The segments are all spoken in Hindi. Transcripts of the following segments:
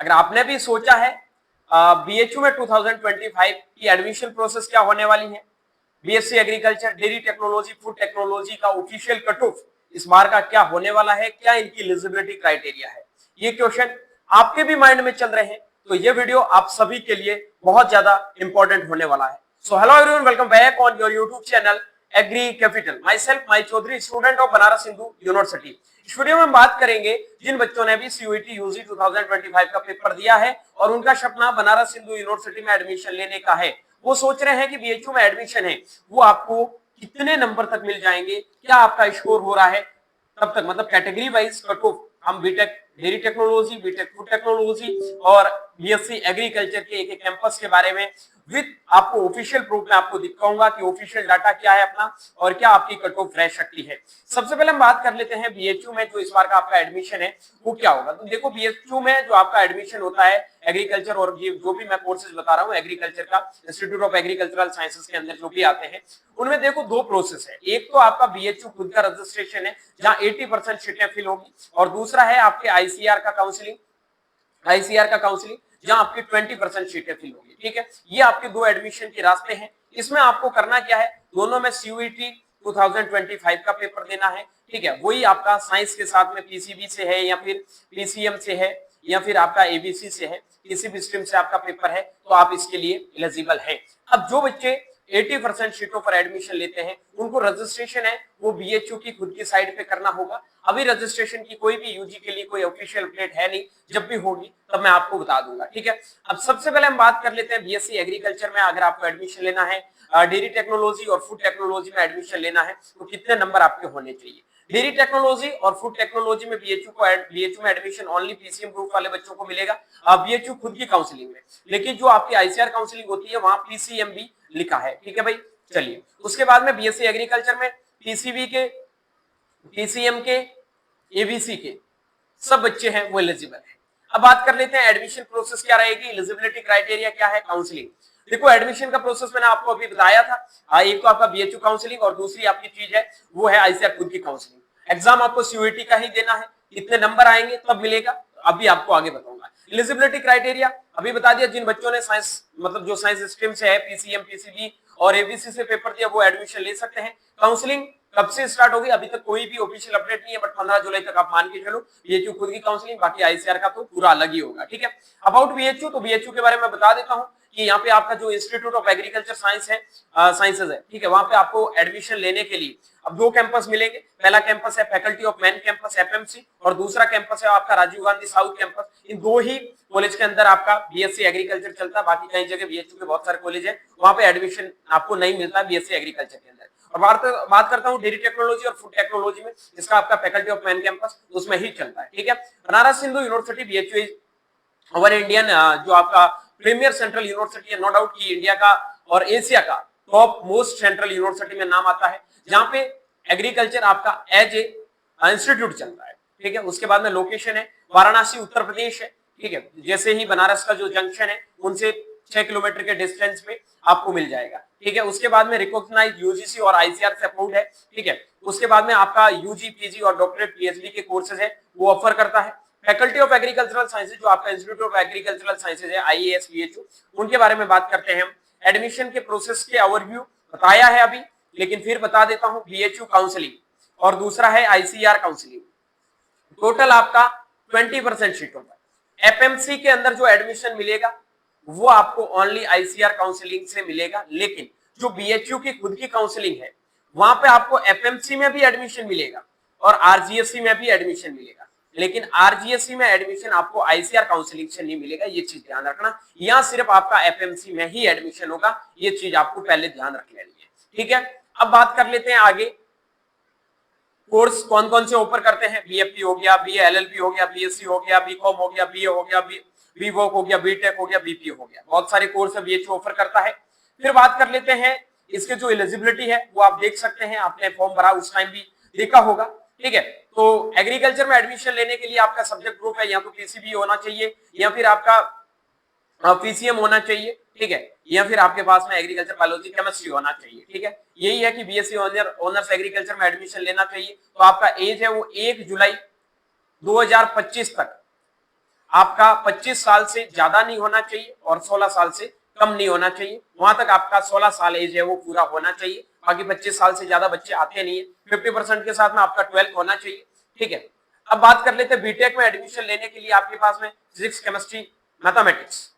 अगर आपने भी सोचा है बीएचयू में 2025 की एडमिशन प्रोसेस क्या होने वाली है, BSc agriculture, dairy technology, food technology का ऑफिशियल कट ऑफ इस बार का क्या होने वाला है, क्या इनकी एलिजिबिलिटी क्राइटेरिया है, ये क्वेश्चन आपके भी माइंड में चल रहे हैं, तो ये वीडियो आप सभी के लिए बहुत ज्यादा इंपॉर्टेंट होने वाला है। So hello everyone, welcome back on your YouTube channel Agri Capital. Myself Mai Chaudhary, student of Banaras Hindu university. इस वीडियो में हम बात करेंगे जिन बच्चों ने भी सीयूईटी यूजी 2025 का पेपर दिया है और उनका सपना बनारस हिंदू यूनिवर्सिटी में एडमिशन लेने का है, वो सोच रहे हैं कि बीएचयू में एडमिशन है, वो आपको कितने नंबर तक मिल जाएंगे, क्या आपका स्कोर हो रहा है तब तक, मतलब कैटेगरी वाइज कट ऑफ हम BTech dairy technology, BTech food technology और बीएससी एग्रीकल्चर के एक एक कैंपस के बारे में विद आपको ऑफिशियल प्रूफ में आपको दिखाऊंगा कि ऑफिशियल डाटा क्या है अपना और क्या आपकी कट ऑफ रह सकती है। सबसे पहले हम बात कर लेते हैं बीएचयू में जो इस बार का आपका एडमिशन है वो क्या होगा। तो देखो बीएचयू में जो आपका एडमिशन होता है एग्रीकल्चर और जो भी मैं कोर्सेज बता रहा हूँ एग्रीकल्चर का, इंस्टीट्यूट ऑफ एग्रीकल्चरल साइंसेज के अंदर जो भी आते हैं उनमें देखो दो प्रोसेस है। एक तो आपका बीएचयू खुद का रजिस्ट्रेशन है जहां 80% सीटें फिल होगी, और दूसरा है आपके आईसीआर का काउंसलिंग, जहां आपकी 20% सीटें फिल होगी। ठीक है, ये आपके दो एडमिशन के रास्ते हैं। इसमें आपको करना क्या है, दोनों में सीयूईटी 2025 का पेपर देना है। ठीक है, वही आपका साइंस के साथ में पीसीबी से है या फिर पीसीएम से है या फिर आपका एबीसी से है, किसी भी स्ट्रीम से आपका पेपर है तो आप इसके लिए एलिजिबल हैं। अब जो बच्चे 80% सीटों पर एडमिशन लेते हैं उनको रजिस्ट्रेशन है वो बीएचयू की खुद की साइट पे करना होगा। अभी रजिस्ट्रेशन की कोई भी यूजी के लिए कोई ऑफिशियल अपडेट है नहीं, जब भी होगी तब मैं आपको बता दूंगा। ठीक है, अब सबसे पहले हम बात कर लेते हैं बीएससी एग्रीकल्चर में अगर आपको एडमिशन लेना है, डेयरी टेक्नोलॉजी और फूड टेक्नोलॉजी में एडमिशन लेना है तो कितने नंबर आपके होने चाहिए। डेयरी टेक्नोलॉजी और फूड टेक्नोलॉजी में बीएचयू में एडमिशन ओनली पीसीएम ग्रुप वाले बच्चों को मिलेगा बीएचयू खुद की काउंसलिंग में, लेकिन जो आपकी आईसीआर काउंसलिंग होती है वहां पीसीएम भी लिखा है। ठीक है भाई, चलिए उसके बाद में बीएससी एग्रीकल्चर में पीसीबी के, पीसीएम के, एबीसी के सब बच्चे हैं वो एलिजिबल है। अब बात कर लेते हैं एडमिशन प्रोसेस क्या रहेगी, एलिजिबिलिटी क्राइटेरिया क्या है, काउंसलिंग। देखो एडमिशन का प्रोसेस मैंने आपको अभी बताया था, एक तो आपका बीएचयू काउंसलिंग और दूसरी आपकी चीज है वो है आईसीआर खुद की काउंसलिंग। एग्जाम आपको सीयूईटी का ही देना है, कितने नंबर आएंगे तब मिलेगा, अभी आपको आगे बताऊंगा। एलिजिबिलिटी क्राइटेरिया अभी बता दिया, जिन बच्चों ने साइंस मतलब जो साइंस स्ट्रीम से है पीसीएम, पीसीबी और एबीसी से पेपर दिया वो एडमिशन ले सकते हैं। काउंसलिंग कब से स्टार्ट होगी अभी तक कोई भी ऑफिशियल अपडेट नहीं है, बट 15 जुलाई तक आप मान के चलो बीएचयू खुद की काउंसलिंग, बाकी आईसीआर का तो पूरा अलग ही होगा। ठीक है, अबाउट बीएचयू, तो बीएचयू के बारे में बता देता हूं कि यहाँ पे आपका जो इंस्टीट्यूट ऑफ एग्रीकल्चर साइंस है, साइंसेज है, ठीक है, वहां पे आपको एडमिशन लेने के लिए अब दो कैंपस मिलेंगे। पहला कैंपस है faculty of man campus FMC और दूसरा कैंपस है आपका राजीव गांधी साउथ कैंपस। इन दो ही कॉलेज के अंदर आपका बीएससी एग्रीकल्चर चलता है, बाकी कई जगह बीएचयू के बहुत सारे कॉलेज है वहां पे एडमिशन आपको नहीं मिलता बीएससी एग्रीकल्चर के अंदर। और बात करता हूँ डेयरी टेक्नोलॉजी और फूड टेक्नोलॉजी में, इसका आपका फैकल्टी ऑफ मैन कैंपस उसमें ही चलता है। ठीक है, Banaras Hindu university BHU over Indian जो आपका प्रीमियर सेंट्रल यूनिवर्सिटी है, नो डाउट की इंडिया का और एशिया का टॉप मोस्ट सेंट्रल यूनिवर्सिटी में नाम आता है, जहां पे एग्रीकल्चर आपका एज ए इंस्टीट्यूट चलता है। ठीक है, उसके बाद में लोकेशन है वाराणसी उत्तर प्रदेश है। ठीक है, जैसे ही बनारस का जो जंक्शन है उनसे 6 किलोमीटर के डिस्टेंस पे आपको मिल जाएगा। ठीक है, उसके बाद में रिकॉग्नाइज्ड यूजीसी और आईसीआर से अप्रूव्ड है। ठीक है, उसके बाद में आपका यूजी, पीजी और डॉक्टरेट, पीएचडी के कोर्सेज है वो ऑफर करता है। फैकल्टी ऑफ एग्रीकल्चरल साइंसेज जो आपका इंस्टीट्यूट ऑफ एग्रीकल्चरल साइंसेज है आईएएस बीएचयू, उनके बारे में बात करते हैं हम। एडमिशन के प्रोसेस के ओवरव्यू बताया है अभी, लेकिन फिर बता देता हूं बीएचयू काउंसलिंग और दूसरा है आईसीआर काउंसलिंग। टोटल आपका 20% सीटों पर एफएमसी के अंदर जो एडमिशन मिलेगा वो आपको ओनली आईसीआर काउंसलिंग से मिलेगा, लेकिन जो बीएचयू की खुद की काउंसलिंग है वहां पे आपको एफएमसी में भी एडमिशन मिलेगा और आरजीएससी में भी एडमिशन मिलेगा, लेकिन आरजीएससी में एडमिशन आपको आईसीआर काउंसलिंग से नहीं मिलेगा, ये चीज ध्यान रखना। यहाँ सिर्फ आपका एफएमसी में ही एडमिशन होगा, ये चीज आपको पहले ध्यान रख लेनी है। ठीक है, अब बात कर लेते हैं आगे कोर्स कौन कौन से ऑफर करते हैं। बीएफपी हो गया, बीए एलएलबी हो गया, बीएससी हो गया, बीकॉम हो गया, बीए हो गया, बीवॉक हो गया, बीटेक हो गया, बीपीए हो गया, बहुत सारे कोर्स है बीएचयू ऑफर करता है। फिर बात कर लेते हैं इसके जो एलिजिबिलिटी है वो आप देख सकते हैं, आपने फॉर्म भरा उस टाइम भी देखा होगा। ठीक है, तो एग्रीकल्चर में एडमिशन लेने के लिए आपका सब्जेक्ट ग्रुप है या तो पीसीबी होना चाहिए या फिर आपका पीसीएम होना चाहिए। ठीक है, या फिर आपके पास में एग्रीकल्चर बायोलॉजी केमिस्ट्री होना चाहिए। ठीक है, यही है कि बीएससी ऑनर्स एग्रीकल्चर में एडमिशन लेना चाहिए। तो आपका एज है वो 1 जुलाई 2025 तक आपका 25 साल से ज्यादा नहीं होना चाहिए और 16 साल से कम नहीं होना चाहिए। वहां तक आपका 16 साल एज है वो पूरा होना चाहिए। बाकी 25 साल से ज्यादा बच्चे आते नहीं है। 50% के साथ में आपका 12 होना चाहिए। ठीक है, अब बात कर लेते हैं बीटेक में एडमिशन लेने के लिए आपके पास में फिजिक्स, केमिस्ट्री, मैथमेटिक्स।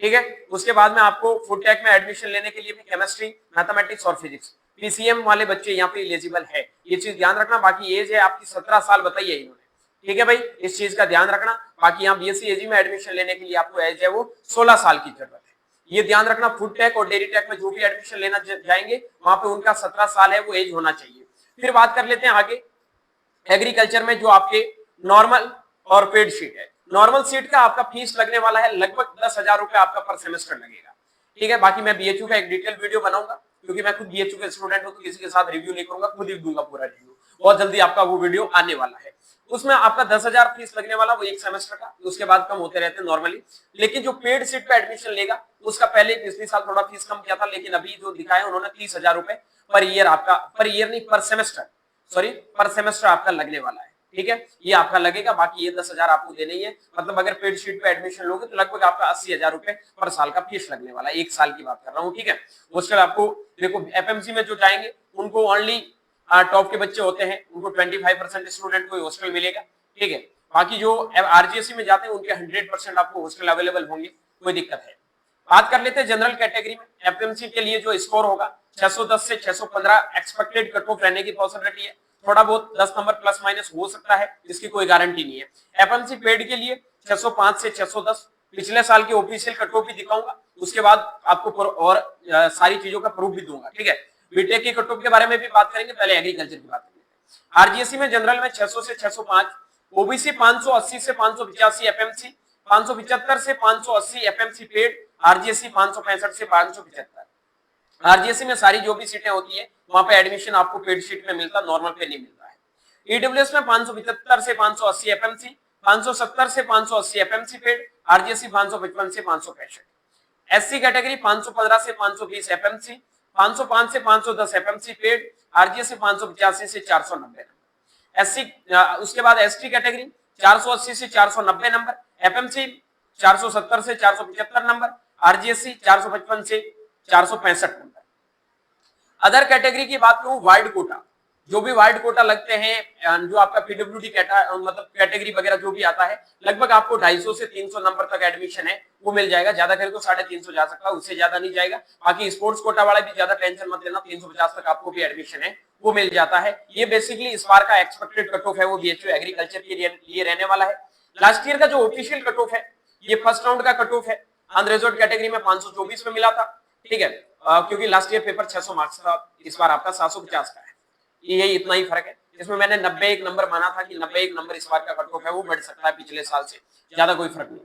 ठीक है, उसके बाद में आपको फूड टेक में एडमिशन लेने के लिए भी केमिस्ट्री, मैथमेटिक्स और फिजिक्स। पीसीएम वाले बच्चे यहाँ पे एलिजिबल है, ये चीज ध्यान रखना। बाकी एज है आपकी 17 साल बताई है इन्होंने। ठीक है भाई, इस चीज का ध्यान रखना। बाकी यहाँ बीएससी एजी में एडमिशन लेने के लिए आपको एज है वो 16 साल की जरूरत है, ये ध्यान रखना। फूड टेक और डेयरी टेक में जो भी एडमिशन लेना जाएंगे वहां पे उनका 17 साल है वो एज होना चाहिए। फिर बात कर लेते हैं आगे एग्रीकल्चर में जो आपके नॉर्मल और पेड सीट है। नॉर्मल सीट का आपका फीस लगने वाला है लगभग 10,000 रुपए आपका पर सेमेस्टर लगेगा। ठीक है, बाकी मैं बीएचयू का एक डिटेल वीडियो बनाऊंगा क्योंकि मैं खुद बीएचयू का स्टूडेंट हूं, तो किसी के साथ रिव्यू नहीं करूंगा, खुद ही दूंगा पूरा रिव्यू। बहुत जल्दी आपका वो वीडियो आने वाला है। उसमें आपका 10,000 फीस लगने वाला वो एक सेमेस्टर का, उसके बाद कम होते रहते हैं नॉर्मली। लेकिन जो पेड सीट पे एडमिशन लेगा उसका पहले पिछले साल थोड़ा फीस कम किया था, लेकिन अभी जो दिखाया उन्होंने 30,000 रुपए पर ईयर आपका, पर ईयर नहीं पर सेमेस्टर, सॉरी पर सेमेस्टर आपका लगने वाला है। ठीक है, ये आपका लगेगा। बाकी ये 10,000 आपको देने ही है। मतलब अगर पेड शीट पे एडमिशन लोगे तो लगभग आपका 80,000 रुपए पर साल का फीस लगने वाला है, एक साल की बात कर रहा हूँ। ठीक है, उसके बाद आपको देखो एफएमसी में जो जाएंगे उनको ओनली टॉप के बच्चे होते हैं, उनको 25% स्टूडेंट को हॉस्टल मिलेगा। ठीक है, बाकी जो आरजीएससी में जाते हैं उनके 100% आपको हॉस्टल अवेलेबल होंगे, कोई दिक्कत है। बात कर लेते हैं जनरल कैटेगरी में एफएमसी के लिए जो स्कोर होगा 610 से 615 एक्सपेक्टेड कट ऑफ रहने की पॉसिबिलिटी है। थोड़ा बहुत 10 नंबर प्लस माइनस हो सकता है, इसकी कोई गारंटी नहीं है। एफएमसी पेड के लिए 605 से 610, पिछले साल की ऑफिशियल कट ऑफ भी दिखाऊंगा, उसके बाद आपको और सारी चीजों का प्रूफ भी दूंगा। ठीक है, बीटेक की कट ऑफ के बारे में भी बात करेंगे, पहले एग्रीकल्चर की बात करेंगे। आरजीएससी में जनरल में 600 से 605, ओबीसी 580 से 585, एफएमसी 575 से 580, एफएमसी पेड, आरजीएससी 565 से 575। आरजीएससी में सारी जो भी सीटें होती है वहां पे एडमिशन आपको पेड सीट में मिलता है, नॉर्मल पे नहीं मिलता है। ईडब्ल्यूएस में 575 से 580 एफएमसी, 570 से 580 एफएमसी पेड, आरजीएससी 555 से 565। एससी कैटेगरी 515 से 520 एफएमसी, 505 से 510 एफएमसी पेड, आरजीएससी 585 से 490। एससी उसके बाद एसटी कैटेगरी 480 से 490 नंबर, एफएमसी 470 से 475 नंबर, आरजीएससी 455 से 465 नंबर। अदर कैटेगरी की बात करूं, वाइड कोटा, जो भी वाइड कोटा लगते हैं, जो आपका पीडब्ल्यूडी मतलब कैटेगरी वगैरह जो भी आता है, लगभग आपको 250 से 300 नंबर तक एडमिशन है वो मिल जाएगा। ज्यादा करे तो 350 जा सकता है, उससे ज्यादा नहीं जाएगा। बाकी स्पोर्ट्स कोटा वाला भी ज्यादा टेंशन मत लेना, 350 तक आपको भी एडमिशन है वो मिल जाता है। ये बेसिकली इस बार का एक्सपेक्टेड कट ऑफ है वो बीएचयू एग्रीकल्चर के लिए रहने वाला है। लास्ट ईयर का जो ऑफिशियल कट ऑफ है ये फर्स्ट राउंड का कट ऑफ है। अनरिजर्व्ड कैटेगरी में 524 पे मिला था। ठीक है, क्योंकि लास्ट ईयर पेपर 600 मार्क्स का, इस बार आपका 750 का है, ये इतना ही फर्क है। इसमें मैंने 91 नंबर माना था कि 91 नंबर इस बार का कट ऑफ है वो बढ़ सकता है पिछले साल से, ज्यादा कोई फर्क नहीं।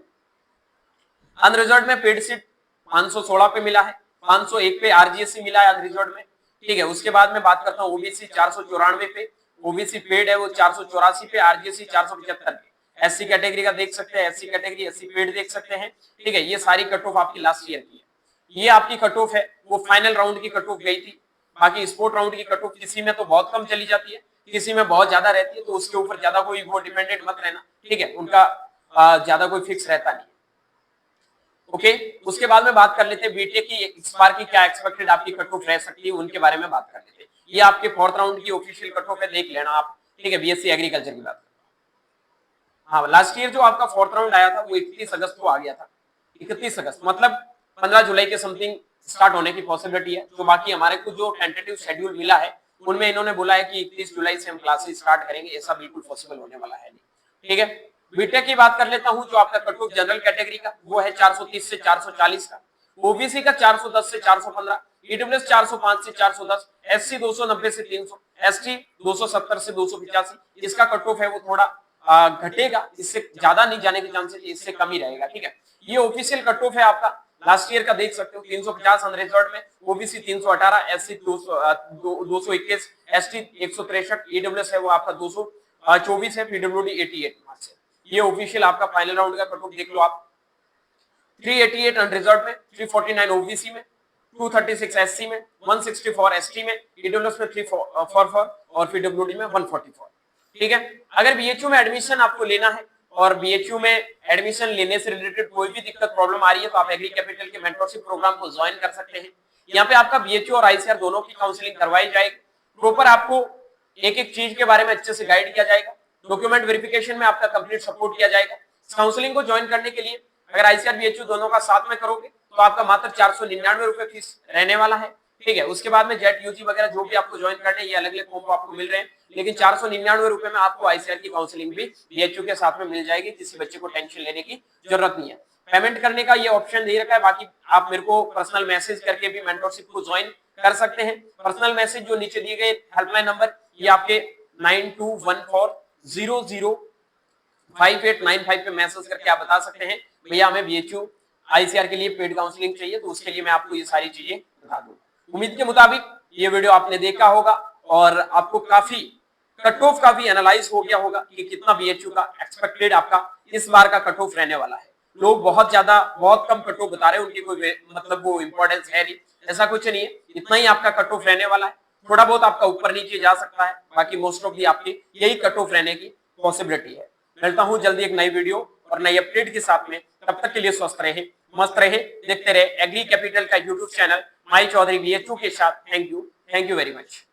अनरिजर्व्ड में पेड सीट 516 पे मिला है, 501 पे आरजीएससी मिला है अनरिजर्व्ड में। ठीक है, उसके बाद में बात करता हूँ ओबीसी 494 पे, ओबीसी पेड है वो 484 पे, आरजीएससी 475 पे। एससी कैटेगरी का देख सकते हैं, एससी कैटेगरी एससी पेड देख सकते हैं। ठीक है, ये सारी कट ऑफ आपकी लास्ट ईयर की है। ये आपकी कट ऑफ है वो फाइनल राउंड की कट ऑफ गई थी। बाकी स्पोर्ट राउंड की कट ऑफ किसी में तो बहुत कम चली जाती है, किसी में बहुत ज्यादा रहती है, तो उसके ऊपर ज्यादा कोई वो डिपेंडेंट मत रहना। ठीक है, उनका ज्यादा कोई फिक्स रहता नहीं। ओके, उसके बाद में बात कर लेते हैं बीटेक की इस बार की क्या एक्सपेक्टेड आपकी कट ऑफ रह सकती है, उनके बारे में बात कर लेते हैं। ये आपके फोर्थ राउंड की ऑफिशियल कट ऑफ है, देख लेना आप। ठीक है, बीएससी एग्रीकल्चर की बात। हाँ, लास्ट ईयर जो आपका फोर्थ राउंड आया था वो 31 अगस्त को आ गया था। 31 अगस्त मतलब 15 जुलाई के समथिंग स्टार्ट होने की पॉसिबिलिटी है। तो बाकी हमारे को जो टेंटेटिव शेड्यूल मिला है उनमें इन्होंने बोला है कि 31 जुलाई से हम क्लासेस स्टार्ट करेंगे, ऐसा बिल्कुल पॉसिबल होने वाला है नहीं। ठीक है, बीटेक की बात कर लेता हूं। जो आपका कट ऑफ जनरल कैटेगरी का वो है 430 से 440 का, ओबीसी का 410 से 415, ईडब्ल्यूएस 405 से 410, एससी 290 से 300, एसटी 270 से 285। इसका कट ऑफ है वो थोड़ा घटेगा, इससे ज्यादा नहीं जाने के चांसेस, इससे कम ही रहेगा। ठीक है, ये ऑफिशियल कट ऑफ है आपका लास्ट ईयर का, देख सकते हो 350 अनरिजर्व्ड में, ओबीसी 318, एससी 221, एसटी 163, ईडब्ल्यूएस है वो आपका 224 है, पीडब्ल्यूडी 88 मार्क्स है। ये ऑफिशियल आपका फाइनल राउंड का कट ऑफ देख लो आप। 388 अनरिजर्व्ड में, 349 ओबीसी में, 236 एससी में, 164 एसटी में, ईडब्ल्यूएस में 344 और पीडब्ल्यूडी में 144। ठीक है, अगर बीएचयू में एडमिशन आपको लेना है और बीएचयू में एडमिशन लेने से रिलेटेड कोई भी दिक्कत प्रॉब्लम आ रही है तो आप एग्री कैपिटल के मेंटरशिप प्रोग्राम को ज्वाइन कर सकते हैं। यहाँ पे आपका बीएचयू और आईसीआर दोनों की काउंसलिंग करवाई जाएगी। प्रॉपर आपको एक एक चीज के बारे में अच्छे से गाइड किया जाएगा। डॉक्यूमेंट वेरिफिकेशन में आपका कंप्लीट सपोर्ट किया जाएगा। काउंसलिंग को ज्वाइन करने के लिए अगर आईसीआर बीएचयू दोनों का साथ में करोगे तो आपका मात्र 499 रुपए फीस रहने वाला है। ठीक है, उसके बाद में जेट यूजी वगैरह जो भी आपको ज्वाइन करने ये अलग अलग कॉम्बो आपको मिल रहे हैं, लेकिन 499 रुपए में आपको आईसीआर की काउंसलिंग भी बीएचयू के साथ में मिल जाएगी। किसी बच्चे को टेंशन लेने की जरूरत नहीं है। पेमेंट करने का ये ऑप्शन दे रखा है, बाकी आप मेरे को पर्सनल मैसेज करके भी मेंटरशिप को ज्वाइन कर सकते हैं। पर्सनल मैसेज जो नीचे दिए गए हेल्पलाइन नंबर ये आपके 9214005895 पे मैसेज करके आप बता सकते हैं भैया हमें बीएचयू आईसीआर के लिए पेड काउंसलिंग चाहिए, तो उसके लिए मैं आपको ये सारी चीजें बता दूं। उम्मीद के मुताबिक ये वीडियो आपने देखा होगा और आपको काफी कट ऑफ का भी एनालाइज हो गया होगा कि कितना बीएचयू का एक्सपेक्टेड आपका इस बार का कट ऑफ रहने वाला है। लोग बहुत कम कट ऑफ बता रहे हैं, उनकी कोई मतलब वो इंपॉर्टेंस है नहीं, ऐसा कुछ नहीं है, इतना ही आपका कट ऑफ रहने वाला है। थोड़ा बहुत आपका ऊपर नीचे जा सकता है, बाकी मोस्ट ऑफ दी आपकी यही कट ऑफ रहने की पॉसिबिलिटी है। मिलता हूं जल्दी एक नई वीडियो और नई अपडेट के साथ में, तब तक के लिए स्वस्थ रहे, मस्त रहे, देखते रहे एग्री कैपिटल का YouTube channel Mai Chaudhary BHU के साथ। Thank you very much.